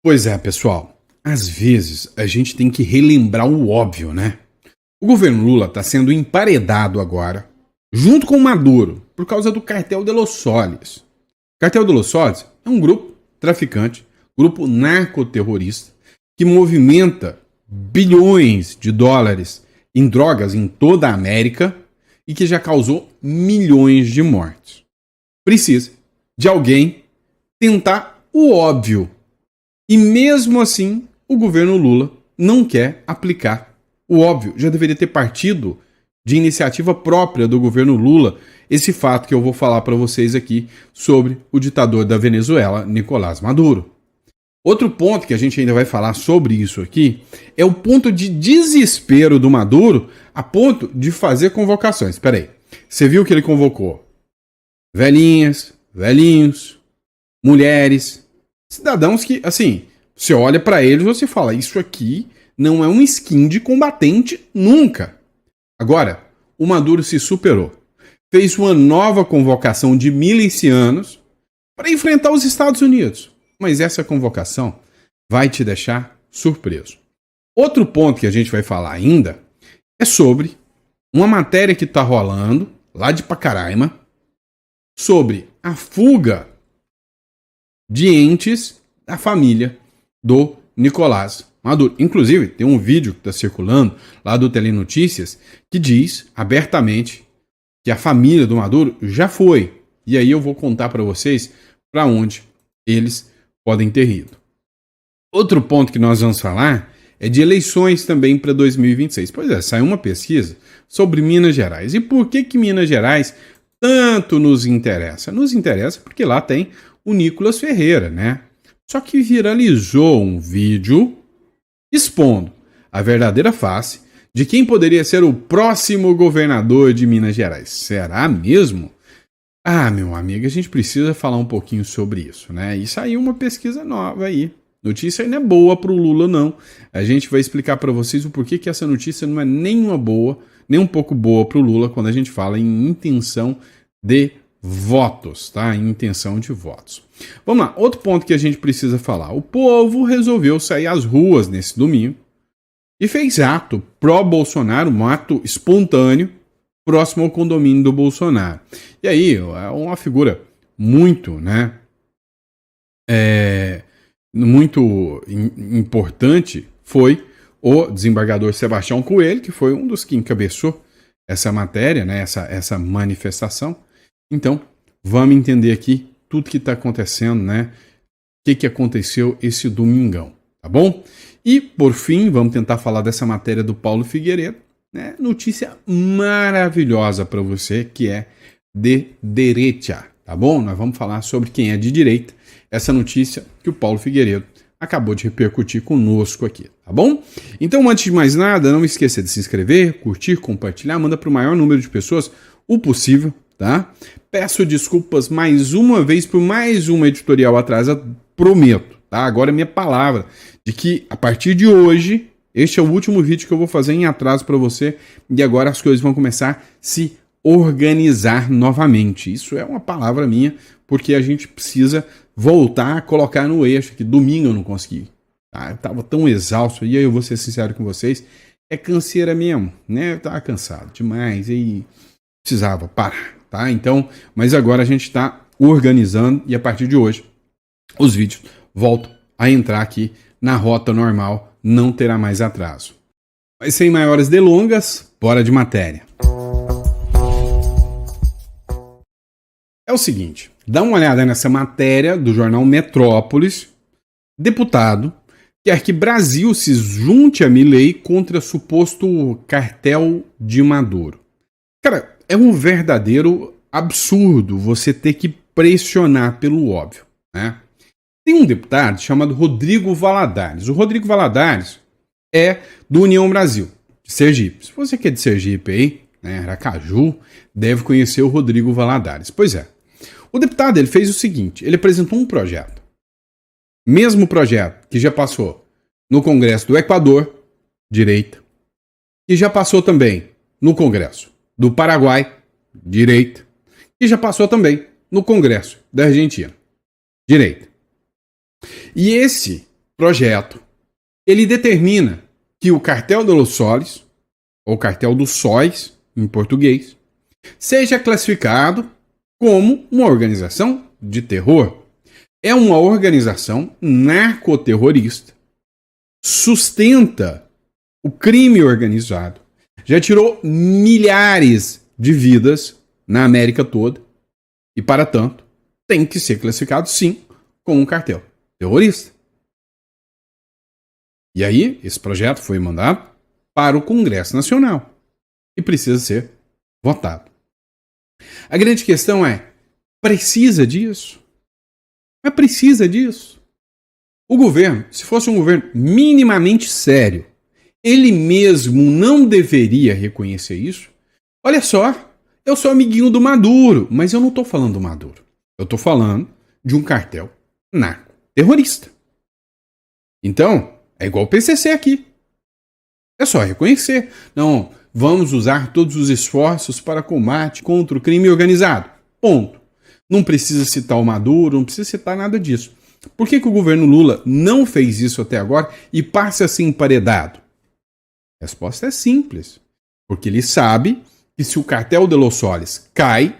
Pois é, pessoal. Às vezes a gente tem que relembrar o óbvio, né? O governo Lula está sendo emparedado agora, junto com o Maduro, por causa do Cartel de los Soles. O Cartel de los Soles é um grupo traficante, grupo narcoterrorista, que movimenta bilhões de dólares em drogas em toda a América e que já causou milhões de mortes. Precisa de alguém tentar o óbvio. E mesmo assim, o governo Lula não quer aplicar o óbvio. Já deveria ter partido de iniciativa própria do governo Lula esse fato que eu vou falar para vocês aqui sobre o ditador da Venezuela, Nicolás Maduro. Outro ponto que a gente ainda vai falar sobre isso aqui é o ponto de desespero do Maduro a ponto de fazer convocações. Espera aí, você viu que ele convocou velhinhas, velhinhos, mulheres, cidadãos que, assim, você olha para eles e você fala, isso aqui não é um skin de combatente nunca. Agora, o Maduro se superou. Fez uma nova convocação de milicianos para enfrentar os Estados Unidos. Mas essa convocação vai te deixar surpreso. Outro ponto que a gente vai falar ainda é sobre uma matéria que está rolando lá de Pacaraima sobre a fuga de entes da família do Nicolás Maduro. Inclusive, tem um vídeo que está circulando lá do Telenotícias que diz abertamente que a família do Maduro já foi. E aí eu vou contar para vocês para onde eles podem ter ido. Outro ponto que nós vamos falar é de eleições também para 2026. Pois é, saiu uma pesquisa sobre Minas Gerais. E por que Minas Gerais tanto nos interessa? Nos interessa porque lá tem o Nicolas Ferreira, né? Só que viralizou um vídeo expondo a verdadeira face de quem poderia ser o próximo governador de Minas Gerais. Será mesmo? Ah, meu amigo, a gente precisa falar um pouquinho sobre isso, né? E saiu uma pesquisa nova aí. Notícia aí não é boa pro Lula, não. A gente vai explicar para vocês o porquê que essa notícia não é nem uma boa, nem um pouco boa pro Lula quando a gente fala em intenção de votos, tá? Em intenção de votos. Vamos lá, outro ponto que a gente precisa falar. O povo resolveu sair às ruas nesse domingo e fez ato pró-Bolsonaro, um ato espontâneo, próximo ao condomínio do Bolsonaro. E aí, uma figura muito, né, muito importante foi o desembargador Sebastião Coelho, que foi um dos que encabeçou essa matéria, né, essa manifestação. Então, vamos entender aqui tudo que está acontecendo, né, o que aconteceu esse domingão, tá bom? E, por fim, vamos tentar falar dessa matéria do Paulo Figueiredo, né? Notícia maravilhosa para você que é de direita, tá bom? Nós vamos falar sobre quem é de direita, essa notícia que o Paulo Figueiredo acabou de repercutir conosco aqui, tá bom? Então, antes de mais nada, não esqueça de se inscrever, curtir, compartilhar, manda para o maior número de pessoas o possível, tá? Peço desculpas mais uma vez por mais uma editorial atrasada, prometo, tá? Agora é minha palavra de que a partir de hoje este é o último vídeo que eu vou fazer em atraso para você e agora as coisas vão começar a se organizar novamente. Isso é uma palavra minha, porque a gente precisa voltar a colocar no eixo, que domingo eu não consegui. Tá? Eu estava tão exausto, e aí eu vou ser sincero com vocês, é canseira mesmo, né? Eu estava cansado demais e precisava parar, tá? Então, mas agora a gente está organizando e a partir de hoje os vídeos voltam a entrar aqui na rota normal, não terá mais atraso. Mas sem maiores delongas, bora de matéria. É o seguinte, dá uma olhada nessa matéria do jornal Metrópolis. Deputado quer que Brasil se junte a Milei contra suposto cartel de Maduro. Cara, é um verdadeiro absurdo você ter que pressionar pelo óbvio, né? Tem um deputado chamado Rodrigo Valadares. O Rodrigo Valadares é do União Brasil, de Sergipe. Se você que é de Sergipe aí, né, Aracaju, deve conhecer o Rodrigo Valadares. Pois é. O deputado ele fez o seguinte, ele apresentou um projeto. Mesmo projeto que já passou no Congresso do Equador, direita, e já passou também no Congresso do Paraguai, direita, e já passou também no Congresso da Argentina, direita. E esse projeto, ele determina que o Cartel de los Soles, ou Cartel dos Sóis, em português, seja classificado como uma organização de terror. É uma organização narcoterrorista, sustenta o crime organizado, já tirou milhares de vidas na América toda e, para tanto, tem que ser classificado, sim, como um cartel terrorista. E aí, esse projeto foi mandado para o Congresso Nacional e precisa ser votado. A grande questão é, precisa disso? Mas precisa disso? O governo, se fosse um governo minimamente sério, ele mesmo não deveria reconhecer isso? Olha só, eu sou amiguinho do Maduro, mas eu não estou falando do Maduro. Eu estou falando de um cartel narco-terrorista. Então, é igual o PCC aqui. É só reconhecer. Não, vamos usar todos os esforços para combate contra o crime organizado. Ponto. Não precisa citar o Maduro, não precisa citar nada disso. Por que o governo Lula não fez isso até agora e passa a ser emparedado? A resposta é simples. Porque ele sabe que se o cartel de los Soles cai,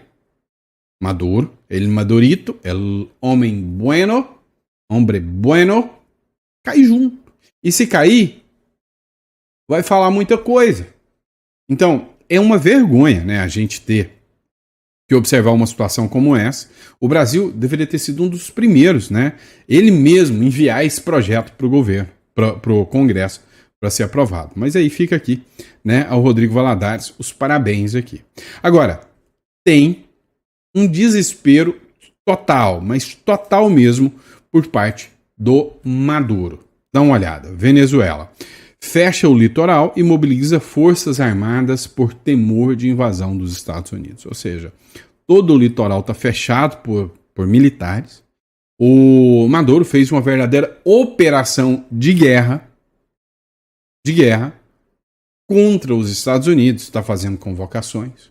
Maduro, el Madurito, el homem bueno, hombre bueno, cai junto. E se cair, vai falar muita coisa. Então, é uma vergonha, né, a gente ter que observar uma situação como essa. O Brasil deveria ter sido um dos primeiros, né, ele mesmo enviar esse projeto para o governo, para o Congresso, para ser aprovado. Mas aí fica aqui, né, ao Rodrigo Valadares, os parabéns aqui. Agora, tem um desespero total, mas total mesmo, por parte do Maduro. Dá uma olhada. Venezuela fecha o litoral e mobiliza forças armadas por temor de invasão dos Estados Unidos. Ou seja, todo o litoral está fechado por militares. O Maduro fez uma verdadeira operação de guerra contra os Estados Unidos, está fazendo convocações.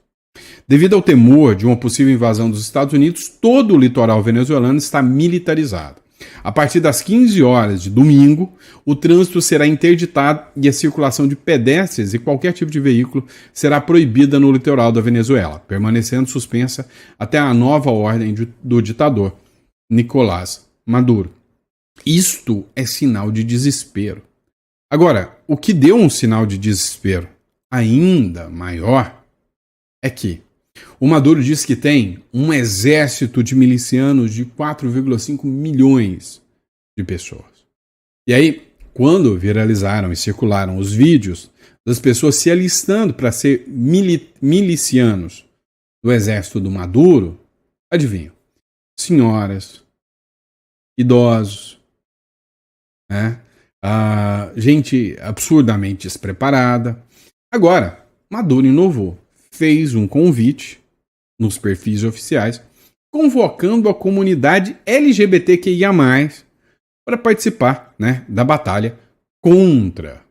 Devido ao temor de uma possível invasão dos Estados Unidos, todo o litoral venezuelano está militarizado. A partir das 15 horas de domingo, o trânsito será interditado e a circulação de pedestres e qualquer tipo de veículo será proibida no litoral da Venezuela, permanecendo suspensa até a nova ordem do ditador Nicolás Maduro. Isto é sinal de desespero. Agora, o que deu um sinal de desespero ainda maior é que o Maduro diz que tem um exército de milicianos de 4,5 milhões de pessoas. E aí, quando viralizaram e circularam os vídeos das pessoas se alistando para ser milicianos do exército do Maduro, adivinham? Senhoras, idosos, né? Gente absurdamente despreparada. Agora, Maduro inovou. Fez um convite nos perfis oficiais, convocando a comunidade LGBTQIA+, para participar, né, da batalha contra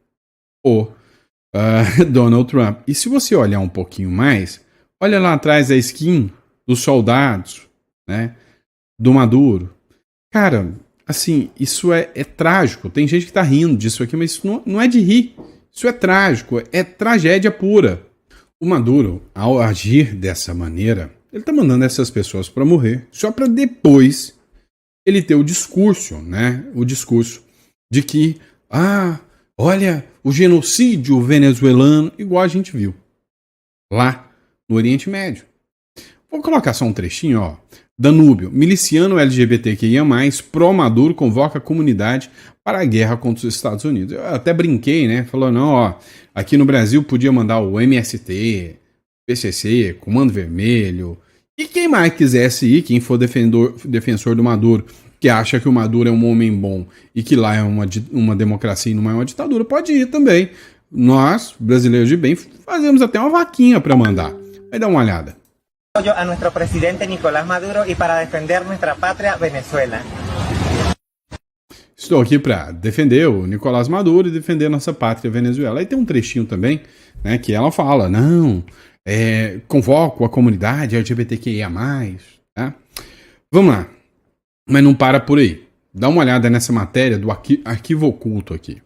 o Donald Trump. E se você olhar um pouquinho mais, olha lá atrás a skin dos soldados, né, do Maduro. Cara, assim, isso é trágico. Tem gente que tá rindo disso aqui, mas isso não é de rir. Isso é trágico, é tragédia pura. O Maduro, ao agir dessa maneira, ele está mandando essas pessoas para morrer, só para depois ele ter o discurso, né? O discurso de que, olha, o genocídio venezuelano, igual a gente viu lá no Oriente Médio. Vou colocar só um trechinho, ó. Danúbio, miliciano LGBTQIA+, pró-Maduro convoca a comunidade para a guerra contra os Estados Unidos. Eu até brinquei, né? Falou, não, ó, aqui no Brasil podia mandar o MST, PCC, Comando Vermelho, e quem mais quisesse ir, quem for defensor do Maduro, que acha que o Maduro é um homem bom e que lá é uma democracia e não é uma ditadura, pode ir também. Nós, brasileiros de bem, fazemos até uma vaquinha para mandar. Vai dar uma olhada. A nuestro presidente Nicolás Maduro y para defender nuestra patria Venezuela. Estou aqui para defender o Nicolás Maduro e defender nossa pátria Venezuela. Aí tem um trechinho também, né, que ela fala, não, convoco a comunidade LGBTQIA+, tá? Vamos lá. Mas não para por aí. dá uma olhada nessa matéria do Arquivo Oculto aqui.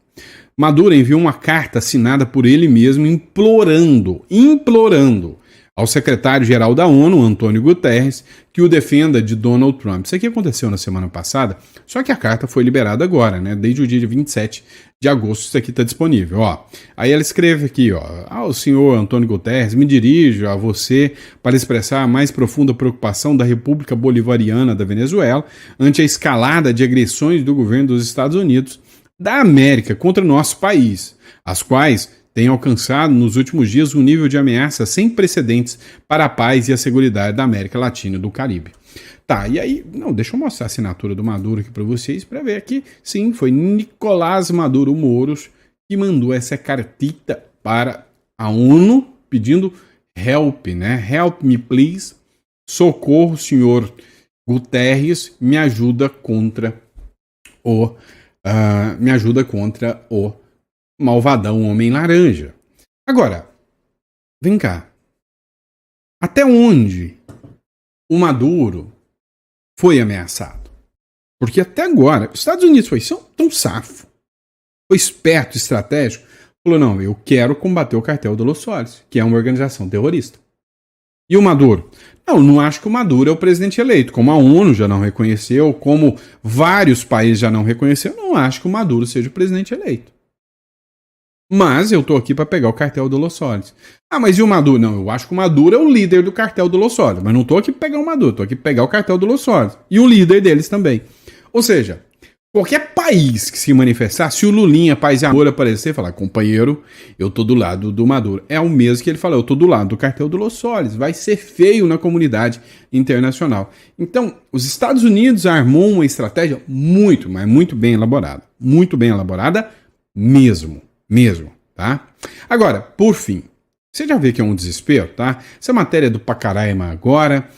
Maduro enviou uma carta assinada por ele mesmo implorando ao secretário-geral da ONU, Antônio Guterres, que o defenda de Donald Trump. Isso aqui aconteceu na semana passada, só que a carta foi liberada agora, né? Desde o dia 27 de agosto isso aqui está disponível. Ó, aí ela escreve aqui, ó, ao senhor Antônio Guterres, me dirijo a você para expressar a mais profunda preocupação da República Bolivariana da Venezuela ante a escalada de agressões do governo dos Estados Unidos da América contra o nosso país, as quais tem alcançado nos últimos dias um nível de ameaça sem precedentes para a paz e a seguridade da América Latina e do Caribe. Tá, e aí, não, deixa eu mostrar a assinatura do Maduro aqui para vocês, para ver aqui, sim, foi Nicolás Maduro Moros que mandou essa cartita para a ONU pedindo help, né? Help me please, socorro, senhor Guterres, me ajuda contra o malvadão Homem Laranja. Agora, vem cá. Até onde o Maduro foi ameaçado? Porque até agora, os Estados Unidos foi tão safo, foi esperto, estratégico, falou, não, eu quero combater o Cartel de Los Soles, que é uma organização terrorista. E o Maduro? Não acho que o Maduro é o presidente eleito. Como a ONU já não reconheceu, como vários países já não reconheceram, não acho que o Maduro seja o presidente eleito. Mas eu tô aqui para pegar o Cartel de Los Soles. Mas e o Maduro? Não, eu acho que o Maduro é o líder do Cartel de Los Soles. Mas não tô aqui para pegar o Maduro, tô aqui para pegar o Cartel de Los Soles. E o líder deles também. Ou seja, qualquer país que se manifestar, se o Lulinha, Paz e Amor aparecer e falar, companheiro, eu tô do lado do Maduro. É o mesmo que ele falou, eu tô do lado do Cartel de Los Soles. Vai ser feio na comunidade internacional. Então, os Estados Unidos armou uma estratégia muito, mas muito bem elaborada. Muito bem elaborada mesmo, tá? Agora, por fim, você já vê que é um desespero, tá? Essa matéria do Pacaraima agora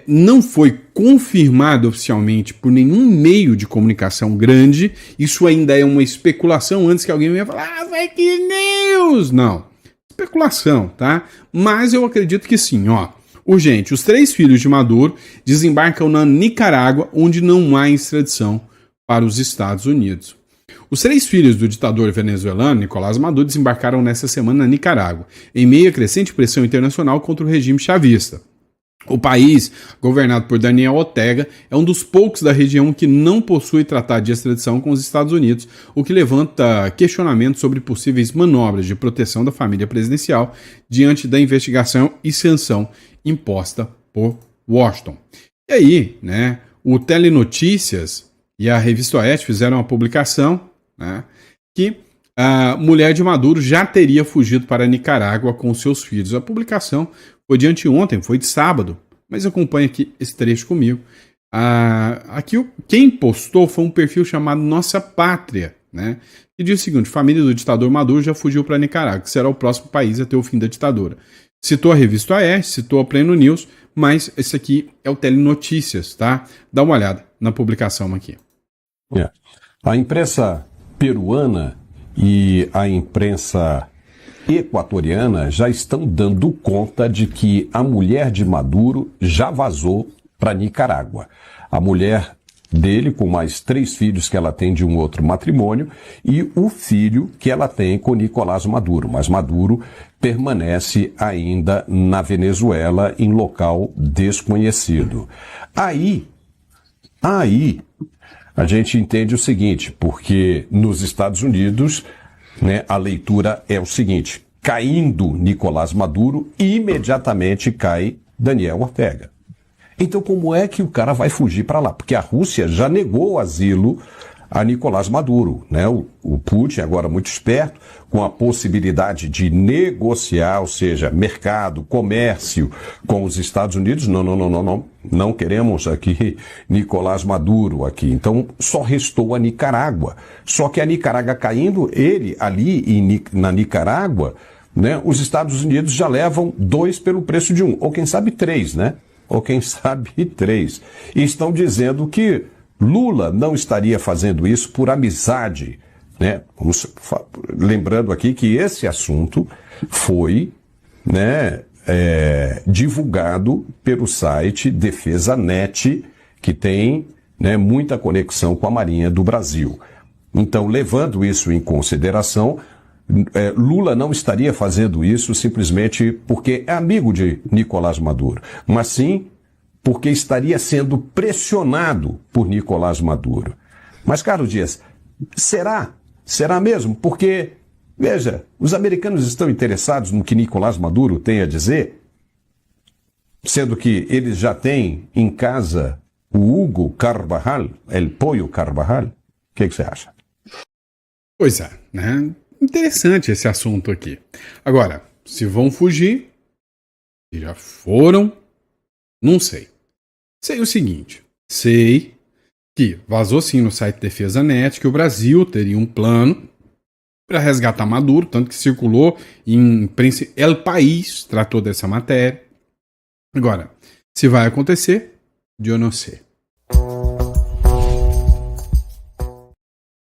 não foi confirmado oficialmente por nenhum meio de comunicação grande. Isso ainda é uma especulação antes que alguém venha falar, fake news! Não, especulação, tá? Mas eu acredito que sim, ó. Urgente, os 3 filhos de Maduro desembarcam na Nicarágua, onde não há extradição para os Estados Unidos. Os 3 filhos do ditador venezuelano, Nicolás Maduro, desembarcaram nesta semana na Nicarágua, em meio à crescente pressão internacional contra o regime chavista. O país, governado por Daniel Ortega, é um dos poucos da região que não possui tratado de extradição com os Estados Unidos, o que levanta questionamentos sobre possíveis manobras de proteção da família presidencial diante da investigação e sanção imposta por Washington. E aí, né, o Telenotícias e a revista Oeste fizeram uma publicação, né, que a mulher de Maduro já teria fugido para a Nicarágua com seus filhos. A publicação foi de anteontem, foi de sábado, mas acompanha aqui esse trecho comigo. Aqui quem postou foi um perfil chamado Nossa Pátria, né, que diz o seguinte, família do ditador Maduro já fugiu para a Nicarágua, que será o próximo país a ter o fim da ditadura. Citou a revista Oeste, citou a Pleno News, mas esse aqui é o Telenotícias, tá? Dá uma olhada na publicação aqui. A imprensa peruana e a imprensa equatoriana já estão dando conta de que a mulher de Maduro já vazou para Nicarágua. A mulher dele, com mais 3 filhos que ela tem de um outro matrimônio, e o filho que ela tem com Nicolás Maduro. Mas Maduro permanece ainda na Venezuela, em local desconhecido. Aí a gente entende o seguinte, porque nos Estados Unidos, né, a leitura é o seguinte, caindo Nicolás Maduro, imediatamente cai Daniel Ortega. Então como é que o cara vai fugir para lá? Porque a Rússia já negou o asilo a Nicolás Maduro, né? O Putin, agora muito esperto, com a possibilidade de negociar, ou seja, mercado, comércio com os Estados Unidos. Não queremos aqui Nicolás Maduro aqui. Então só restou a Nicarágua. Só que a Nicarágua caindo, ele ali na Nicarágua, né? Os Estados Unidos já levam 2 pelo preço de 1, ou quem sabe 3, né? Ou quem sabe 3. E estão dizendo que Lula não estaria fazendo isso por amizade, né? Lembrando aqui que esse assunto foi, né, divulgado pelo site Defesa Net, que tem né, muita conexão com a Marinha do Brasil. Então, levando isso em consideração, Lula não estaria fazendo isso simplesmente porque é amigo de Nicolás Maduro, mas sim porque estaria sendo pressionado por Nicolás Maduro. Mas, Carlos Dias, será? Será mesmo? Porque, veja, os americanos estão interessados no que Nicolás Maduro tem a dizer, sendo que eles já têm em casa o Hugo Carvajal, El Pollo Carvajal. O que você acha? Pois é, né? Interessante esse assunto aqui. Agora, se vão fugir, se já foram, não sei. Sei o seguinte, sei que vazou sim no site Defesa Net que o Brasil teria um plano para resgatar Maduro, tanto que circulou em imprensa, El País tratou dessa matéria. Agora, se vai acontecer, eu não sei.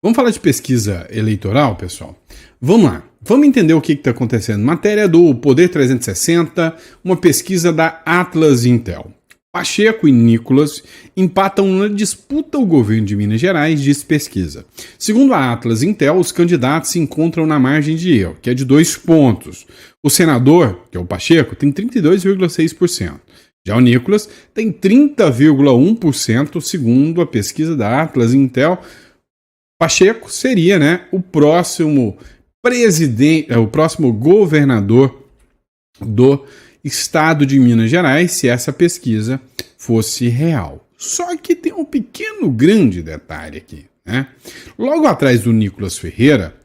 Vamos falar de pesquisa eleitoral, pessoal? Vamos lá. Vamos entender o que está acontecendo. Matéria do Poder 360, uma pesquisa da Atlas Intel. Pacheco e Nicolas empatam na disputa ao governo de Minas Gerais, diz pesquisa. Segundo a Atlas Intel, os candidatos se encontram na margem de erro, que é de 2 pontos. O senador, que é o Pacheco, tem 32,6%. Já o Nicolas tem 30,1%, segundo a pesquisa da Atlas Intel. Pacheco seria, né, o próximo presidente, o próximo governador do estado de Minas Gerais, se essa pesquisa fosse real. Só que tem um pequeno, grande detalhe aqui, né? Logo atrás do Nicolas Ferreira,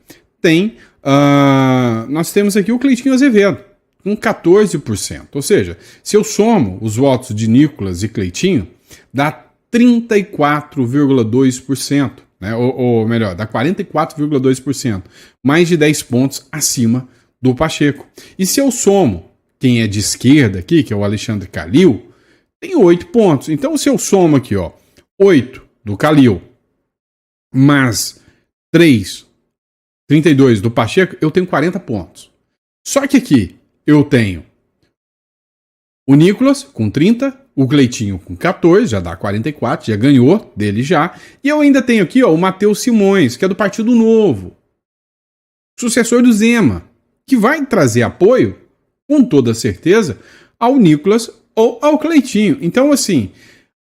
nós temos aqui o Cleitinho Azevedo, com 14%. Ou seja, se eu somo os votos de Nicolas e Cleitinho, dá 34,2%. Né? Ou melhor, dá 44,2%. Mais de 10 pontos acima do Pacheco. E se eu somo quem é de esquerda aqui, que é o Alexandre Calil, tem 8 pontos. Então, se eu somo aqui, 8 do Calil, mais 32 do Pacheco, eu tenho 40 pontos. Só que aqui eu tenho o Nicolas com 30, o Cleitinho com 14, já dá 44, já ganhou dele já. E eu ainda tenho aqui o Matheus Simões, que é do Partido Novo, sucessor do Zema, que vai trazer apoio, com toda certeza, ao Nicolas ou ao Cleitinho. Então, assim,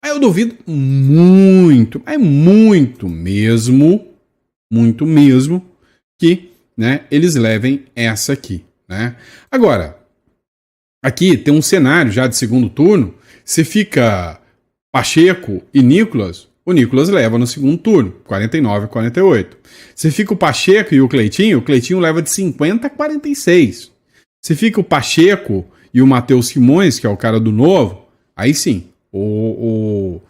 eu duvido muito, muito mesmo, que, né, eles levem essa aqui, né? Agora, aqui tem um cenário já de segundo turno. Se fica Pacheco e Nicolas, o Nicolas leva no segundo turno, 49 a 48. Se fica o Pacheco e o Cleitinho leva de 50 a 46. Se fica o Pacheco e o Matheus Simões, que é o cara do Novo, aí sim, o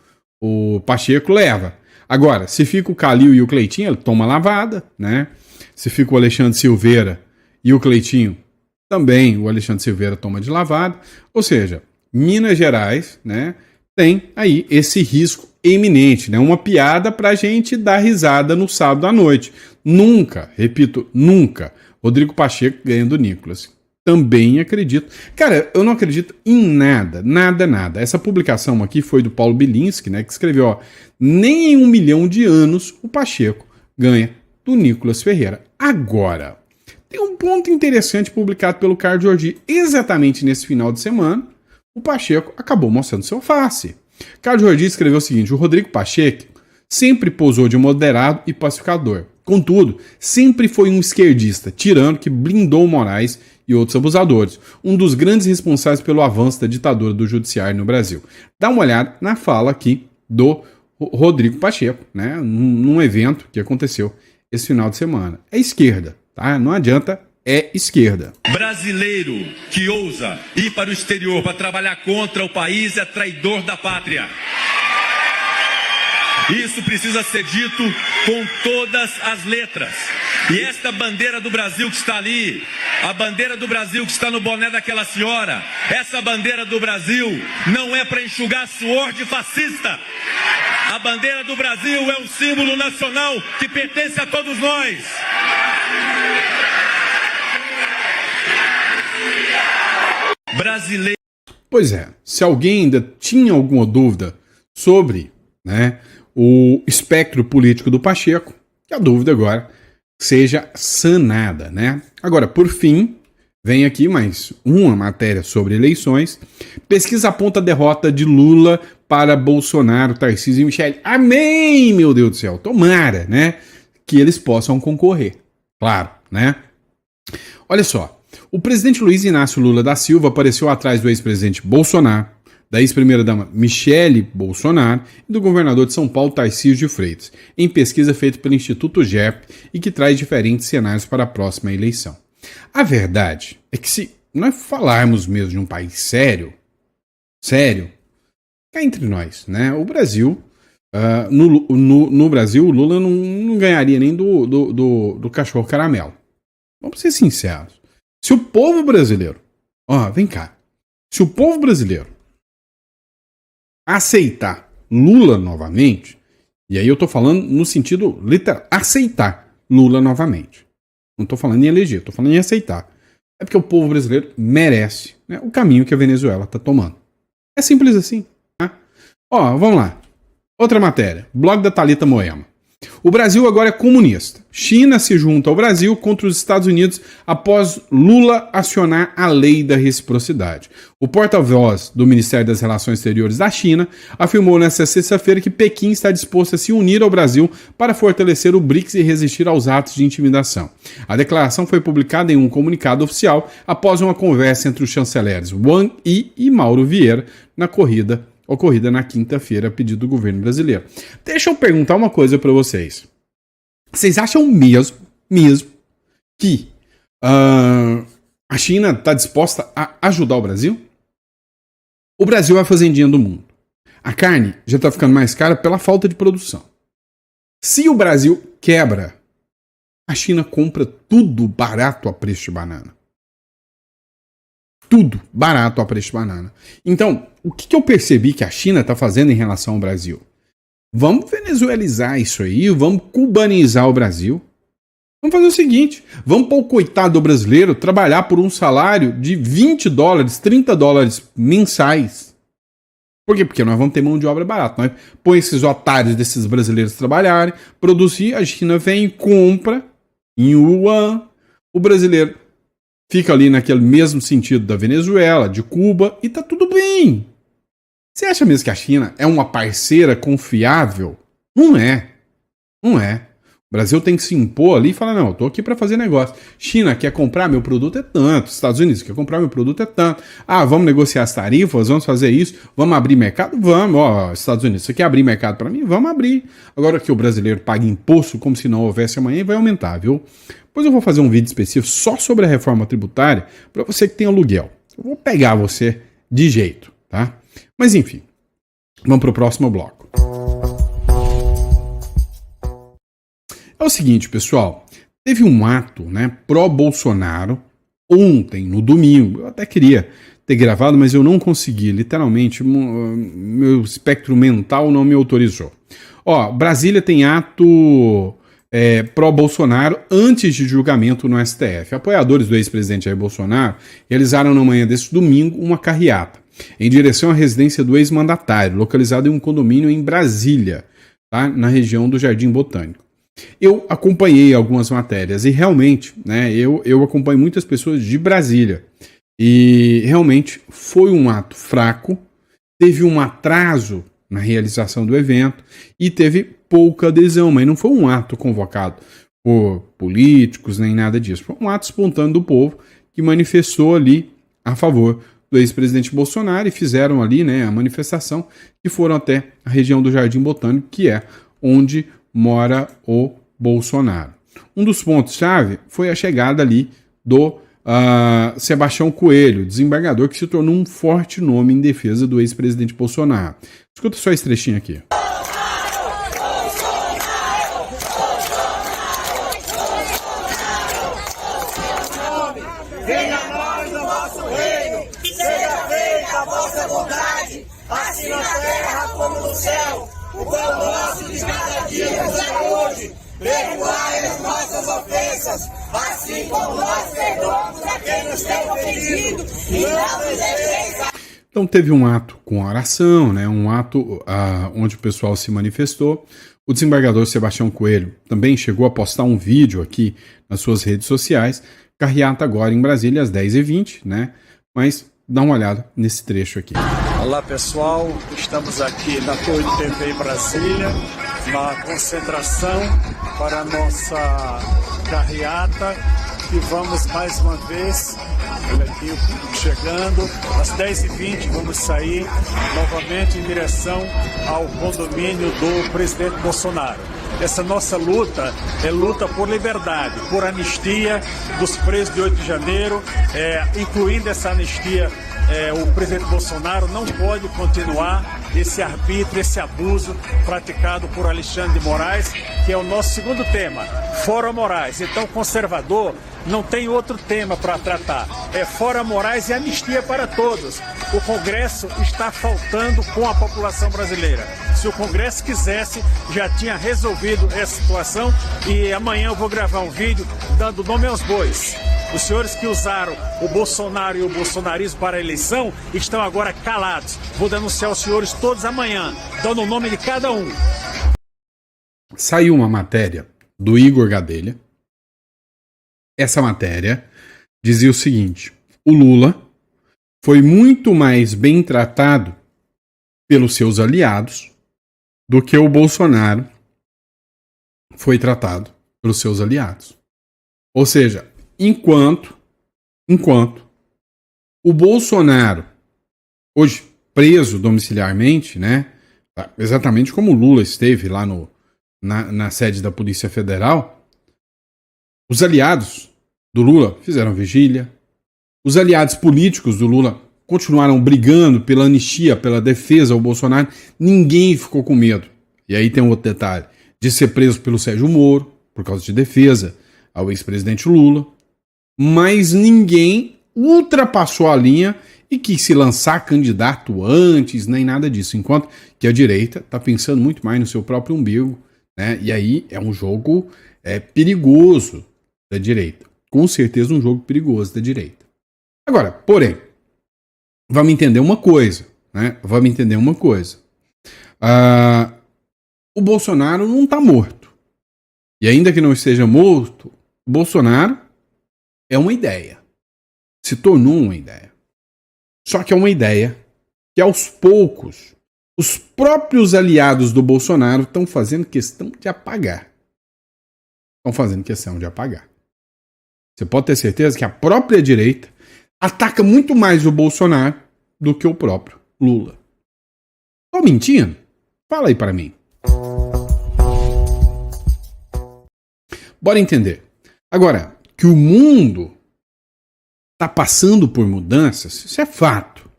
Pacheco leva. Agora, se fica o Calil e o Cleitinho, ele toma lavada, né? Se fica o Alexandre Silveira e o Cleitinho, também o Alexandre Silveira toma de lavada. Ou seja, Minas Gerais, né, tem aí esse risco eminente, né? Uma piada pra gente dar risada no sábado à noite. Nunca, repito, nunca, Rodrigo Pacheco ganha do Nicolas. Também acredito. Cara, eu não acredito em nada. Essa publicação aqui foi do Paulo Bilinski, né, que escreveu, nem em 1 milhão de anos o Pacheco ganha do Nicolas Ferreira. Agora, tem um ponto interessante publicado pelo Carlos Jordi. Exatamente nesse final de semana, o Pacheco acabou mostrando seu face. Carlos Jordi escreveu o seguinte: o Rodrigo Pacheco sempre posou de moderado e pacificador. Contudo, sempre foi um esquerdista, tirano que blindou Moraes e outros abusadores, um dos grandes responsáveis pelo avanço da ditadura do judiciário no Brasil. Dá uma olhada na fala aqui do Rodrigo Pacheco, né, num evento que aconteceu esse final de semana. É esquerda, tá? Não adianta, é esquerda. Brasileiro que ousa ir para o exterior para trabalhar contra o país é traidor da pátria. Isso precisa ser dito com todas as letras. E esta bandeira do Brasil que está ali, a bandeira do Brasil que está no boné daquela senhora, essa bandeira do Brasil não é para enxugar suor de fascista. A bandeira do Brasil é um símbolo nacional que pertence a todos nós. Brasileiro. Pois é, se alguém ainda tinha alguma dúvida sobre, né, o espectro político do Pacheco, que a dúvida agora seja sanada, né? Agora, por fim, vem aqui mais uma matéria sobre eleições. Pesquisa aponta a derrota de Lula para Bolsonaro, Tarcísio e Michele. Amém, meu Deus do céu. Tomara, né, que eles possam concorrer. Claro, né? Olha só. O presidente Luiz Inácio Lula da Silva apareceu atrás do ex-presidente Bolsonaro, da ex-primeira-dama Michele Bolsonaro e do governador de São Paulo, Tarcísio de Freitas, em pesquisa feita pelo Instituto GEP e que traz diferentes cenários para a próxima eleição. A verdade é que se nós falarmos mesmo de um país sério, cá entre nós, né? O Brasil, no Brasil, o Lula não ganharia nem do cachorro caramelo. Vamos ser sinceros. Se o povo brasileiro, vem cá, se o povo brasileiro aceitar Lula novamente, e aí eu tô falando no sentido literal, aceitar Lula novamente. Não tô falando em eleger, tô falando em aceitar. É porque o povo brasileiro merece, né, o caminho que a Venezuela tá tomando. É simples assim. Tá? Vamos lá. Outra matéria. Blog da Thalita Moema. O Brasil agora é comunista. China se junta ao Brasil contra os Estados Unidos após Lula acionar a lei da reciprocidade. O porta-voz do Ministério das Relações Exteriores da China afirmou nesta sexta-feira que Pequim está disposto a se unir ao Brasil para fortalecer o BRICS e resistir aos atos de intimidação. A declaração foi publicada em um comunicado oficial após uma conversa entre os chanceleres Wang Yi e Mauro Vieira ocorrida na quinta-feira a pedido do governo brasileiro. Deixa eu perguntar uma coisa para vocês. Vocês acham mesmo que a China está disposta a ajudar o Brasil? O Brasil é a fazendinha do mundo. A carne já está ficando mais cara pela falta de produção. Se o Brasil quebra, a China compra tudo barato a preço de banana. Tudo barato a preço de banana. Então, o que eu percebi que a China está fazendo em relação ao Brasil? Vamos venezuelizar isso aí, vamos cubanizar o Brasil. Vamos fazer o seguinte, vamos para o coitado brasileiro trabalhar por um salário de $20, $30 mensais. Por quê? Porque nós vamos ter mão de obra barata. Nós põe esses otários desses brasileiros trabalharem, produzir, a China vem e compra em yuan, o brasileiro fica ali naquele mesmo sentido da Venezuela, de Cuba, e tá tudo bem. Você acha mesmo que a China é uma parceira confiável? Não é. Não é. O Brasil tem que se impor ali e falar, não, eu tô aqui para fazer negócio. China quer comprar meu produto é tanto. Estados Unidos quer comprar meu produto é tanto. Vamos negociar as tarifas, vamos fazer isso, vamos abrir mercado? Vamos. Estados Unidos, você quer abrir mercado para mim? Vamos abrir. Agora que o brasileiro paga imposto como se não houvesse amanhã, vai aumentar, viu? Depois eu vou fazer um vídeo específico só sobre a reforma tributária para você que tem aluguel. Eu vou pegar você de jeito, tá? Mas enfim, vamos para o próximo bloco. É o seguinte, pessoal, teve um ato, né, pró-Bolsonaro ontem, no domingo. Eu até queria ter gravado, mas eu não consegui, literalmente, meu espectro mental não me autorizou. Brasília tem ato pró-Bolsonaro antes de julgamento no STF. Apoiadores do ex-presidente Jair Bolsonaro realizaram na manhã deste domingo uma carreata em direção à residência do ex-mandatário, localizado em um condomínio em Brasília, tá, na região do Jardim Botânico. Eu acompanhei algumas matérias e realmente, né, eu acompanho muitas pessoas de Brasília e realmente foi um ato fraco, teve um atraso na realização do evento e teve pouca adesão, mas não foi um ato convocado por políticos nem nada disso, foi um ato espontâneo do povo que manifestou ali a favor do ex-presidente Bolsonaro e fizeram ali, né, a manifestação e foram até a região do Jardim Botânico, que é onde mora o Bolsonaro. Um dos pontos-chave foi a chegada ali do Sebastião Coelho, desembargador que se tornou um forte nome em defesa do ex-presidente Bolsonaro. Escuta só esse trechinho aqui. Venha a nós o vosso reino, seja feita a vossa vontade, assim na terra como no céu. O pão nosso de cada dia nos dá hoje. Perdoai as nossas ofensas, assim como nós perdoamos a quem nos tem ofendido. E não nos deixeis. Então teve um ato com oração, né, um ato onde o pessoal se manifestou. O desembargador Sebastião Coelho também chegou a postar um vídeo aqui nas suas redes sociais. Carreata agora em Brasília às 10h20, né? Mas dá uma olhada nesse trecho aqui. Olá pessoal, estamos aqui na Torre de TV em Brasília, na concentração para a nossa carreata, e vamos mais uma vez, olha aqui o público chegando, às 10h20 vamos sair novamente em direção ao condomínio do presidente Bolsonaro. Essa nossa luta é luta por liberdade, por anistia dos presos de 8 de janeiro, incluindo essa anistia. O presidente Bolsonaro não pode continuar esse arbítrio, esse abuso praticado por Alexandre de Moraes, que é o nosso segundo tema, fora Moraes. Então, conservador não tem outro tema para tratar, é fora Moraes e anistia para todos. O Congresso está faltando com a população brasileira. Se o Congresso quisesse, já tinha resolvido essa situação, e amanhã eu vou gravar um vídeo dando nome aos bois. Os senhores que usaram o Bolsonaro e o bolsonarismo para a eleição estão agora calados. Vou denunciar os senhores todos amanhã, dando o nome de cada um. Saiu uma matéria do Igor Gadelha. Essa matéria dizia o seguinte: o Lula foi muito mais bem tratado pelos seus aliados do que o Bolsonaro foi tratado pelos seus aliados. Ou seja, enquanto o Bolsonaro, hoje preso domiciliarmente, né, exatamente como o Lula esteve lá na sede da Polícia Federal, os aliados do Lula fizeram vigília, os aliados políticos do Lula continuaram brigando pela anistia, pela defesa ao Bolsonaro, ninguém ficou com medo. E aí tem um outro detalhe, de ser preso pelo Sérgio Moro, por causa de defesa ao ex-presidente Lula, mas ninguém ultrapassou a linha e quis se lançar candidato antes, nem nada disso, enquanto que a direita está pensando muito mais no seu próprio umbigo, né? E aí é um jogo perigoso da direita, com certeza um jogo perigoso da direita. Agora, porém, vamos entender uma coisa, né? O Bolsonaro não está morto, e ainda que não esteja morto, o Bolsonaro é uma ideia. Se tornou uma ideia. Só que é uma ideia que aos poucos os próprios aliados do Bolsonaro estão fazendo questão de apagar. Você pode ter certeza que a própria direita ataca muito mais o Bolsonaro do que o próprio Lula. Tô mentindo? Fala aí para mim. Bora entender. Agora, que o mundo está passando por mudanças, isso é fato.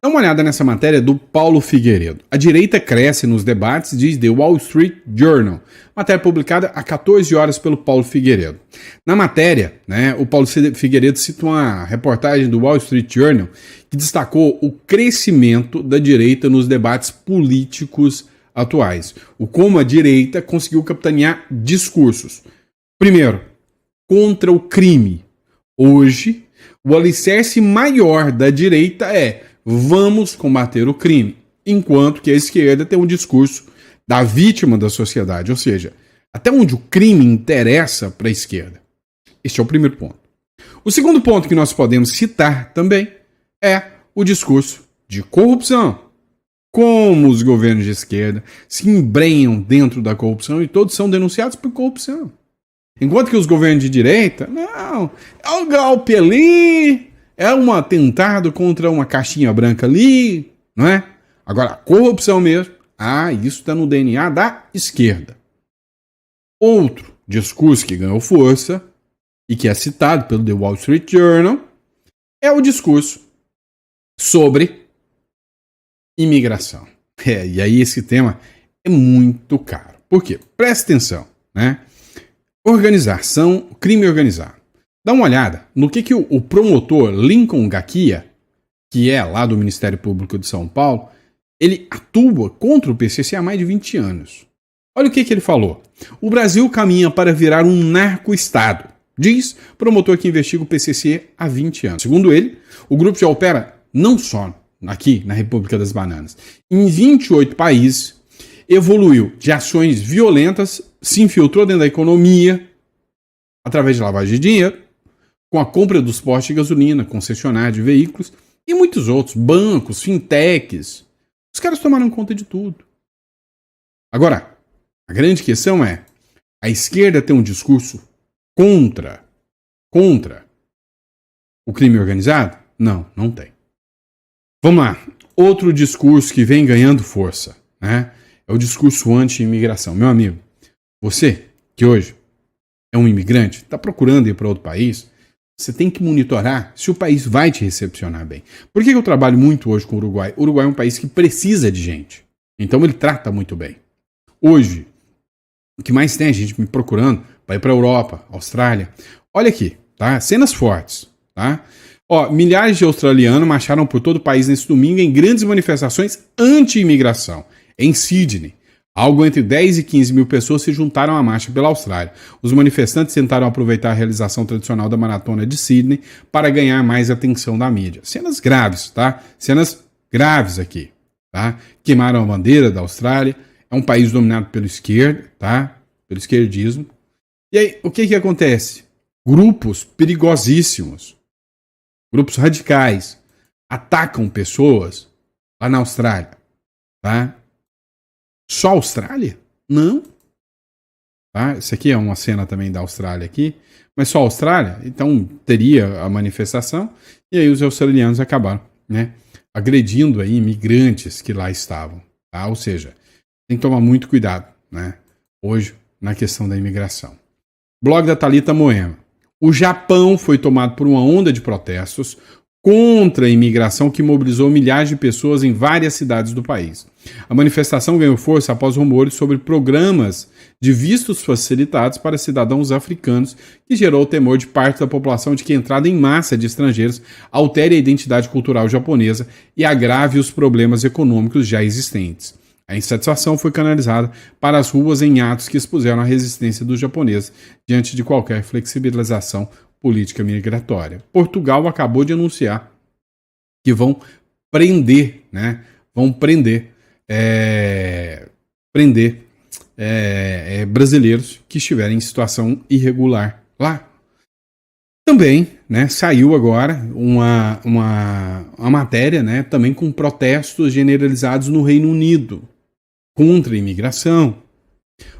Dá uma olhada nessa matéria do Paulo Figueiredo. A direita cresce nos debates, diz The Wall Street Journal. Matéria publicada há 14 horas pelo Paulo Figueiredo. Na matéria, né, o Paulo Figueiredo cita uma reportagem do Wall Street Journal que destacou o crescimento da direita nos debates políticos atuais. O como a direita conseguiu capitanear discursos. Primeiro, contra o crime. Hoje, o alicerce maior da direita é vamos combater o crime, enquanto que a esquerda tem um discurso da vítima da sociedade, ou seja, até onde o crime interessa para a esquerda. Este é o primeiro ponto. O segundo ponto que nós podemos citar também é o discurso de corrupção. Como os governos de esquerda se embrenham dentro da corrupção e todos são denunciados por corrupção. Enquanto que os governos de direita, não, é um golpe ali, é um atentado contra uma caixinha branca ali, não é? Agora, a corrupção mesmo, isso está no DNA da esquerda. Outro discurso que ganhou força e que é citado pelo The Wall Street Journal é o discurso sobre imigração. E aí esse tema é muito caro. Por quê? Presta atenção, né? Organização, crime organizado. Dá uma olhada no que o promotor Lincoln Gakia, que é lá do Ministério Público de São Paulo, ele atua contra o PCC há mais de 20 anos. Olha o que ele falou. O Brasil caminha para virar um narco-estado, diz promotor que investiga o PCC há 20 anos. Segundo ele, o grupo já opera não só aqui na República das Bananas, em 28 países, evoluiu de ações violentas, se infiltrou dentro da economia, através de lavagem de dinheiro, com a compra dos postos de gasolina, concessionária de veículos e muitos outros, bancos, fintechs. Os caras tomaram conta de tudo. Agora, a grande questão é, a esquerda tem um discurso contra o crime organizado? Não, não tem. Vamos lá. Outro discurso que vem ganhando força, né? É o discurso anti-imigração. Meu amigo, você que hoje é um imigrante, está procurando ir para outro país, você tem que monitorar se o país vai te recepcionar bem. Por que eu trabalho muito hoje com o Uruguai? O Uruguai é um país que precisa de gente. Então ele trata muito bem. Hoje, o que mais tem é gente me procurando para ir para a Europa, Austrália. Olha aqui, tá? Cenas fortes, tá? Ó, milhares de australianos marcharam por todo o país nesse domingo em grandes manifestações anti-imigração. Em Sydney, algo entre 10 e 15 mil pessoas se juntaram à marcha pela Austrália. Os manifestantes tentaram aproveitar a realização tradicional da maratona de Sydney para ganhar mais atenção da mídia. Cenas graves, tá? Cenas graves aqui, tá? Queimaram a bandeira da Austrália. É um país dominado pelo esquerdo, tá? Pelo esquerdismo. E aí, o que acontece? Grupos perigosíssimos, grupos radicais, atacam pessoas lá na Austrália, tá? Só a Austrália? Não. Tá? Isso aqui é uma cena também da Austrália aqui, mas só a Austrália? Então teria a manifestação e aí os australianos acabaram, né, agredindo aí imigrantes que lá estavam, tá? Ou seja, tem que tomar muito cuidado, né, hoje na questão da imigração. Blog da Thalita Moema. O Japão foi tomado por uma onda de protestos contra a imigração que mobilizou milhares de pessoas em várias cidades do país. A manifestação ganhou força após rumores sobre programas de vistos facilitados para cidadãos africanos, que gerou o temor de parte da população de que a entrada em massa de estrangeiros altere a identidade cultural japonesa e agrave os problemas econômicos já existentes. A insatisfação foi canalizada para as ruas em atos que expuseram a resistência dos japoneses diante de qualquer flexibilização política migratória. Portugal acabou de anunciar que vão prender, né? Vão prender brasileiros que estiverem em situação irregular lá. Também, né, saiu agora uma matéria, né, também com protestos generalizados no Reino Unido contra a imigração.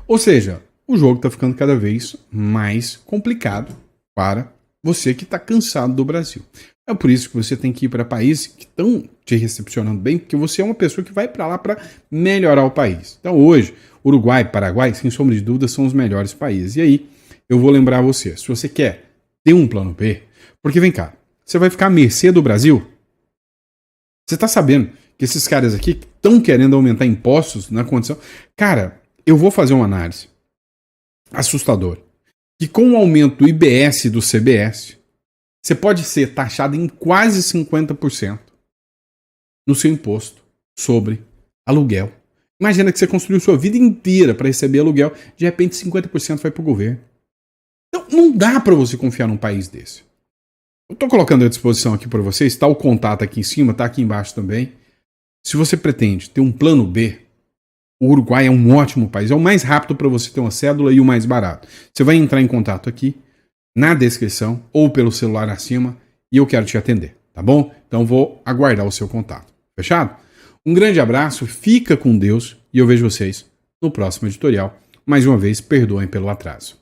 Ou seja, o jogo está ficando cada vez mais complicado para você que está cansado do Brasil. É por isso que você tem que ir para países que estão te recepcionando bem, porque você é uma pessoa que vai para lá para melhorar o país. Então hoje, Uruguai, Paraguai, sem sombra de dúvida, são os melhores países. E aí, eu vou lembrar você, se você quer ter um plano B, porque vem cá, você vai ficar à mercê do Brasil? Você está sabendo que esses caras aqui estão querendo aumentar impostos na condição... Cara, eu vou fazer uma análise assustadora. Que com o aumento do IBS e do CBS, você pode ser taxado em quase 50% no seu imposto sobre aluguel. Imagina que você construiu sua vida inteira para receber aluguel, de repente 50% vai para o governo. Então não dá para você confiar num país desse. Eu estou colocando à disposição aqui para vocês, está o contato aqui em cima, está aqui embaixo também. Se você pretende ter um plano B, o Uruguai é um ótimo país, é o mais rápido para você ter uma cédula e o mais barato. Você vai entrar em contato aqui, na descrição, ou pelo celular acima, e eu quero te atender, tá bom? Então vou aguardar o seu contato. Fechado? Um grande abraço, fica com Deus, e eu vejo vocês no próximo editorial. Mais uma vez, perdoem pelo atraso.